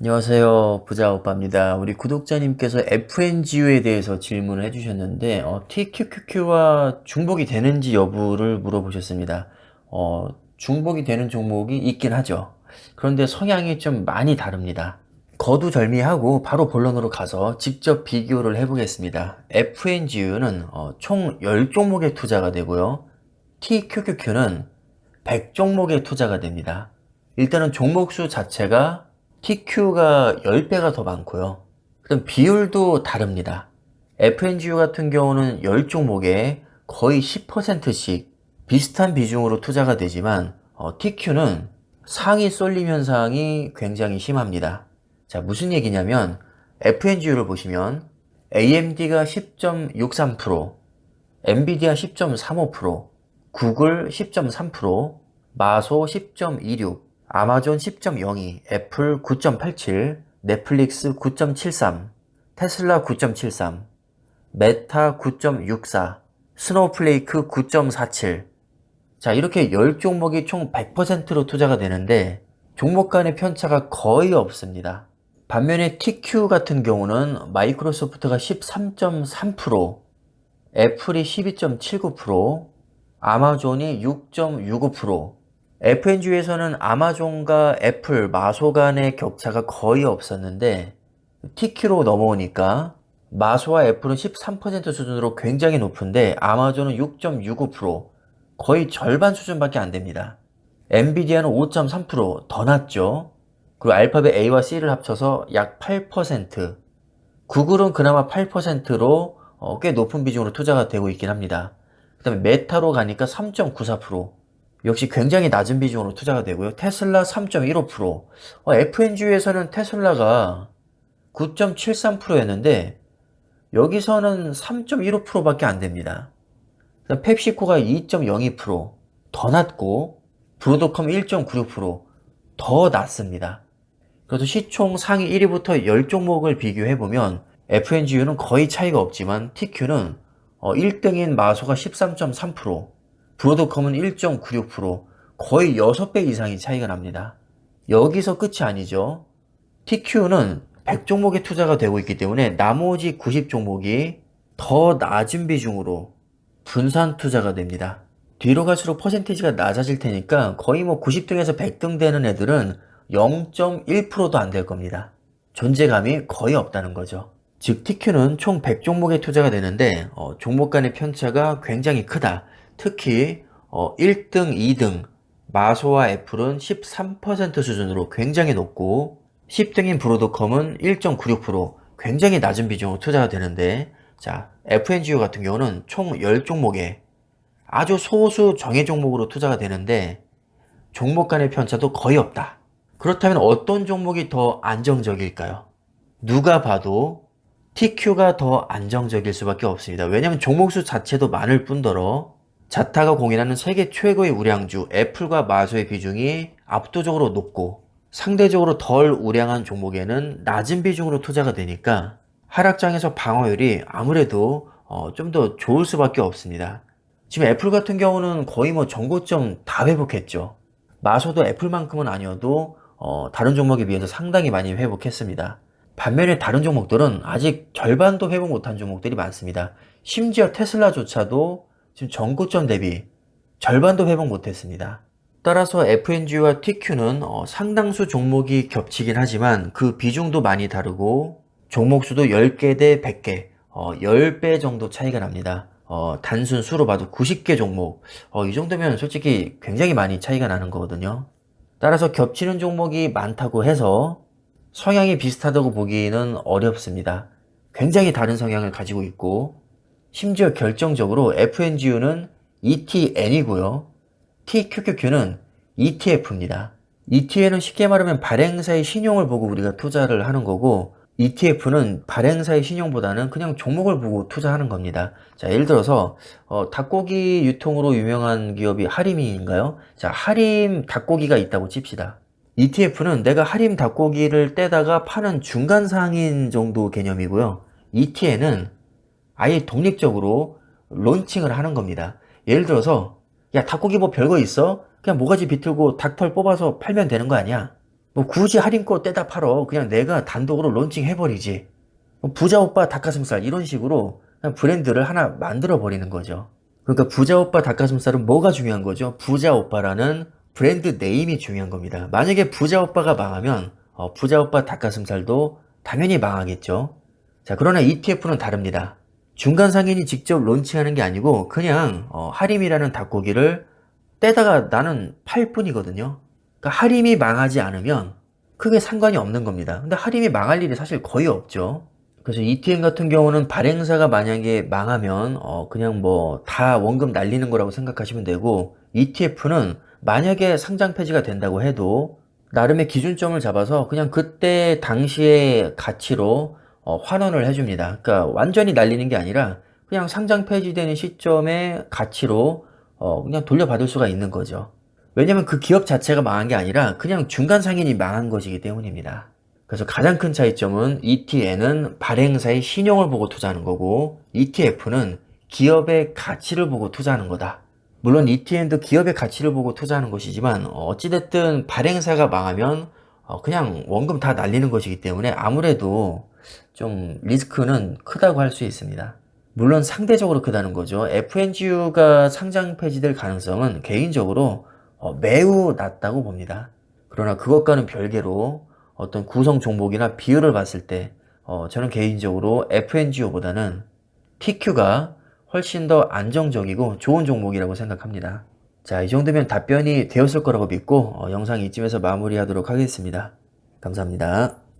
안녕하세요. 부자오빠입니다. 우리 구독자님께서 FNGU에 대해서 질문을 해주셨는데 TQQQ와 중복이 되는지 여부를 물어보셨습니다. 중복이 되는 종목이 있긴 하죠. 그런데 성향이 좀 많이 다릅니다. 거두절미하고 바로 본론으로 가서 직접 비교를 해보겠습니다. FNGU는 총 10종목의 투자가 되고요. TQQQ는 100종목의 투자가 됩니다. 일단은 종목수 자체가 TQ가 10배가 더 많고요. 그럼 비율도 다릅니다. FNGU 같은 경우는 10종목에 거의 10%씩 비슷한 비중으로 투자가 되지만 TQ는 상위 쏠림 현상이 굉장히 심합니다. 자, 무슨 얘기냐면 FNGU를 보시면 AMD가 10.63%, 엔비디아 10.35%, 구글 10.3%, 마소 10.26, 아마존 10.02, 애플 9.87, 넷플릭스 9.73, 테슬라 9.73, 메타 9.64, 스노우플레이크 9.47. 자, 이렇게 10종목이 총 100%로 투자가 되는데 종목 간의 편차가 거의 없습니다. 반면에 TQ 같은 경우는 마이크로소프트가 13.3%, 애플이 12.79%, 아마존이 6.65%, FNG에서는 아마존과 애플, 마소 간의 격차가 거의 없었는데 TQ로 넘어오니까 마소와 애플은 13% 수준으로 굉장히 높은데 아마존은 6.65%, 거의 절반 수준밖에 안 됩니다. 엔비디아는 5.3%더 낮죠. 그리고 알파벳 A와 C를 합쳐서 약 8%, 구글은 그나마 8%로 꽤 높은 비중으로 투자가 되고 있긴 합니다. 그 다음에 메타로 가니까 3.94%, 역시 굉장히 낮은 비중으로 투자가 되고요. 테슬라 3.15%, FNG에서는 테슬라가 9.73%였는데 여기서는 3.15%밖에 안 됩니다. 펩시코가 2.02%더 낮고 브로드컴 1.96%더 낮습니다. 그래서 시총 상위 1위부터 10종목을 비교해보면 FNGU는 거의 차이가 없지만 TQ는 1등인 마소가 13.3%, 브로드컴은 1.96%, 거의 6배 이상이 차이가 납니다. 여기서 끝이 아니죠. TQ는 100종목에 투자가 되고 있기 때문에 나머지 90종목이 더 낮은 비중으로 분산 투자가 됩니다. 뒤로 갈수록 퍼센티지가 낮아질 테니까 거의 뭐 90등에서 100등 되는 애들은 0.1%도 안 될 겁니다. 존재감이 거의 없다는 거죠. 즉 TQ는 총 100종목에 투자가 되는데 종목 간의 편차가 굉장히 크다. 특히 1등, 2등 마소와 애플은 13% 수준으로 굉장히 높고 10등인 브로드컴은 1.96%, 굉장히 낮은 비중으로 투자가 되는데, 자, FNGU 같은 경우는 총 10종목에 아주 소수 정예 종목으로 투자가 되는데 종목 간의 편차도 거의 없다. 그렇다면 어떤 종목이 더 안정적일까요? 누가 봐도 TQ가 더 안정적일 수밖에 없습니다. 왜냐하면 종목수 자체도 많을 뿐더러 자타가 공인하는 세계 최고의 우량주 애플과 마소의 비중이 압도적으로 높고 상대적으로 덜 우량한 종목에는 낮은 비중으로 투자가 되니까 하락장에서 방어율이 아무래도 좀 더 좋을 수밖에 없습니다. 지금 애플 같은 경우는 거의 뭐 전고점 다 회복했죠. 마소도 애플만큼은 아니어도 다른 종목에 비해서 상당히 많이 회복했습니다. 반면에 다른 종목들은 아직 절반도 회복 못한 종목들이 많습니다. 심지어 테슬라조차도 지금 전고점 대비 절반도 회복 못했습니다. 따라서 FNG와 TQ는 상당수 종목이 겹치긴 하지만 그 비중도 많이 다르고 종목수도 10개 대 100개, 10배 정도 차이가 납니다. 단순 수로 봐도 90개 종목, 이 정도면 솔직히 굉장히 많이 차이가 나는 거거든요. 따라서 겹치는 종목이 많다고 해서 성향이 비슷하다고 보기는 어렵습니다. 굉장히 다른 성향을 가지고 있고 심지어 결정적으로 FNGU는 ETN이고요. TQQQ는 ETF입니다. ETN은 쉽게 말하면 발행사의 신용을 보고 우리가 투자를 하는 거고 ETF는 발행사의 신용보다는 그냥 종목을 보고 투자하는 겁니다. 자, 예를 들어서 닭고기 유통으로 유명한 기업이 하림인가요? 자, 하림 닭고기가 있다고 칩시다. ETF는 내가 하림 닭고기를 떼다가 파는 중간 상인 정도 개념이고요. ETN은 아예 독립적으로 론칭을 하는 겁니다. 예를 들어서 야, 닭고기 뭐 별거 있어? 그냥 모가지 비틀고 닭털 뽑아서 팔면 되는 거 아니야? 뭐 굳이 할인권 떼다 팔어. 그냥 내가 단독으로 론칭 해버리지. 뭐 부자 오빠 닭가슴살 이런 식으로 그냥 브랜드를 하나 만들어 버리는 거죠. 그러니까 부자 오빠 닭가슴살은 뭐가 중요한 거죠? 부자 오빠라는 브랜드 네임이 중요한 겁니다. 만약에 부자 오빠가 망하면 부자 오빠 닭가슴살도 당연히 망하겠죠. 자, 그러나 ETF는 다릅니다. 중간 상인이 직접 론칭하는 게 아니고 그냥 하림이라는 닭고기를 떼다가 나는 팔 뿐이거든요. 그러니까 하림이 망하지 않으면 크게 상관이 없는 겁니다. 근데 하림이 망할 일이 사실 거의 없죠. 그래서 ETN 같은 경우는 발행사가 만약에 망하면 그냥 뭐 다 원금 날리는 거라고 생각하시면 되고, ETF는 만약에 상장 폐지가 된다고 해도 나름의 기준점을 잡아서 그냥 그때 당시의 가치로 환원을 해줍니다. 그러니까 완전히 날리는 게 아니라 그냥 상장 폐지되는 시점의 가치로 그냥 돌려받을 수가 있는 거죠. 왜냐면 그 기업 자체가 망한 게 아니라 그냥 중간 상인이 망한 것이기 때문입니다. 그래서 가장 큰 차이점은 ETN은 발행사의 신용을 보고 투자하는 거고 ETF는 기업의 가치를 보고 투자하는 거다. 물론 ETN도 기업의 가치를 보고 투자하는 것이지만 어찌됐든 발행사가 망하면 그냥 원금 다 날리는 것이기 때문에 아무래도 좀 리스크는 크다고 할 수 있습니다. 물론 상대적으로 크다는 거죠. FNGU가 상장 폐지될 가능성은 개인적으로 매우 낮다고 봅니다. 그러나 그것과는 별개로 어떤 구성 종목이나 비율을 봤을 때 저는 개인적으로 FNGO보다는 TQ가 훨씬 더 안정적이고 좋은 종목이라고 생각합니다. 자, 이 정도면 답변이 되었을 거라고 믿고 영상 이쯤에서 마무리하도록 하겠습니다. 감사합니다.